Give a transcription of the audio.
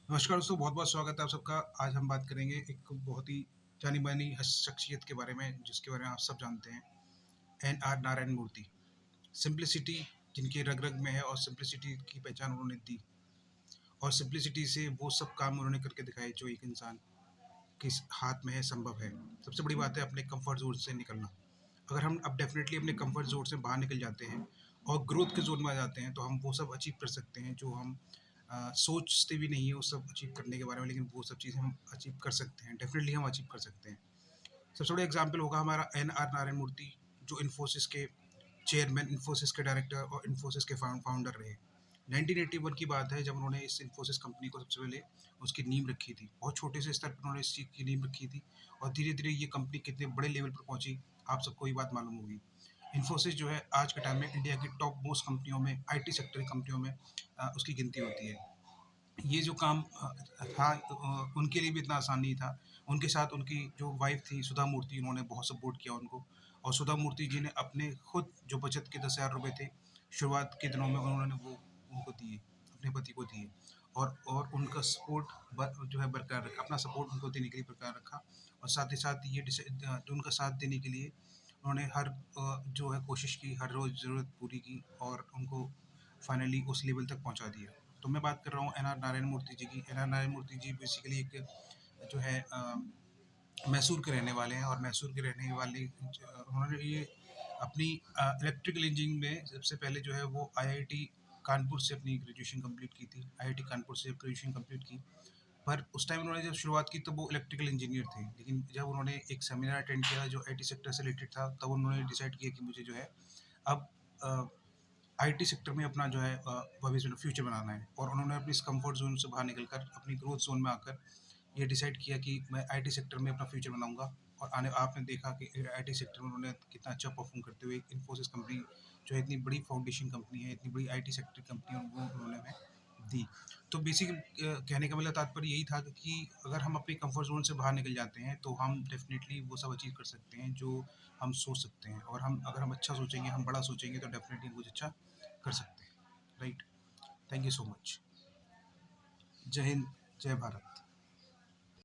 नमस्कार दोस्तों, बहुत-बहुत स्वागत है आप सबका। आज हम बात करेंगे एक बहुत ही जानी-मानी शख्सियत के बारे में, जिसके बारे में आप सब जानते हैं, एन.आर. नारायण मूर्ति। सिंप्लिसिटी जिनकी रग-रग में है और सिंप्लिसिटी की पहचान उन्होंने दी और सिंप्लिसिटी से वो सब काम उन्होंने करके दिखाए जो एक इंसान के हाथ में है, संभव है। सबसे बड़ी बात है अपने कम्फर्ट ज़ोन से निकलना। अगर हम अब डेफ़िनेटली अपने कम्फर्ट ज़ोन से बाहर निकल जाते हैं और ग्रोथ के ज़ोन में आ जाते हैं, तो हम वो सब अचीव कर सकते हैं जो हम सोचते भी नहीं है उस सब अचीव करने के बारे में, लेकिन वो सब चीज़ें हम अचीव कर सकते हैं। डेफ़िनेटली हम अचीव कर सकते हैं। सबसे बड़ा एग्ज़ाम्पल होगा हमारा एन.आर. नारायण मूर्ति, जो इन्फोसिस के चेयरमैन, इन्फोसिस के डायरेक्टर और इन्फोसिस के फाउंडर रहे। 1981 की बात है जब उन्होंने इस इन्फोसिस कंपनी को सबसे पहले उसकी नींव रखी थी। बहुत छोटे से स्तर पर उन्होंने इस चीज़ की नींव रखी थी और धीरे-धीरे ये कंपनी कितने बड़े लेवल पर पहुँची, आप सबको ये बात मालूम होगी। इन्फोसिस जो है आज के टाइम में इंडिया की टॉप मोस्ट कंपनियों में, आईटी सेक्टर की कंपनियों में उसकी गिनती होती है। ये जो काम था उनके लिए भी इतना आसान नहीं था। उनके साथ उनकी जो वाइफ़ थी सुधा मूर्ति, उन्होंने बहुत सपोर्ट किया उनको और सुधा मूर्ति जी ने अपने खुद जो बचत के ₹10,000 थे, शुरुआत के दिनों में उन्होंने वो उनको दिए, अपने पति को दिए और उनका सपोर्ट जो है बरकरार रखा, अपना सपोर्ट उनको देने के लिए बरकरार रखा और साथ ही साथ जो उनका साथ देने के लिए उन्होंने हर जो है कोशिश की, हर रोज़ ज़रूरत पूरी की और उनको फाइनली उस लेवल तक पहुँचा दिया। तो मैं बात कर रहा हूँ एन.आर. नारायण मूर्ति जी की। एन.आर. नारायण मूर्ति जी बेसिकली एक जो है मैसूर के रहने वाले हैं और मैसूर के रहने वाले उन्होंने ये अपनी इलेक्ट्रिकल इंजीनियरिंग में सबसे पहले जो है वो आईआईटी कानपुर से अपनी ग्रेजुएशन कंप्लीट की थी। आईआईटी कानपुर से ग्रेजुएशन कंप्लीट की। पर उस टाइम उन्होंने जब शुरुआत की तो वो इलेक्ट्रिकल इंजीनियर थे। लेकिन जब उन्होंने एक सेमिनार अटेंड किया जो आईटी सेक्टर से रिलेटेड था, तब उन्होंने डिसाइड किया कि मुझे जो है अब अ, आईटी सेक्टर में अपना जो है भविष्य फ्यूचर बनाना है और उन्होंने अपनी इस कंफर्ट ज़ोन से बाहर निकलकर अपनी ग्रोथ ज़ोन में आकर ये डिसाइड किया कि मैं आईटी सेक्टर में अपना फ्यूचर बनाऊँगा और आने आपने देखा कि आईटी सेक्टर में उन्होंने कितना अच्छा परफ़ॉर्म करते हुए इन्फोसिस कंपनी जो है इतनी बड़ी फाउंडेशन कंपनी है, इतनी बड़ी आईटी सेक्टर कंपनी है, वो उन्होंने हमें दी। तो बेसिक कहने का मतलब तात्पर्य यही था कि अगर हम अपने कंफर्ट ज़ोन से बाहर निकल जाते हैं, तो हम डेफ़िनेटली वो सब अचीव कर सकते हैं जो हम सोच सकते हैं और हम अगर हम अच्छा सोचेंगे, हम बड़ा सोचेंगे तो डेफ़िनेटली कुछ अच्छा कर सकते हैं। Right? Thank you so much. जय हिंद, जय भारत।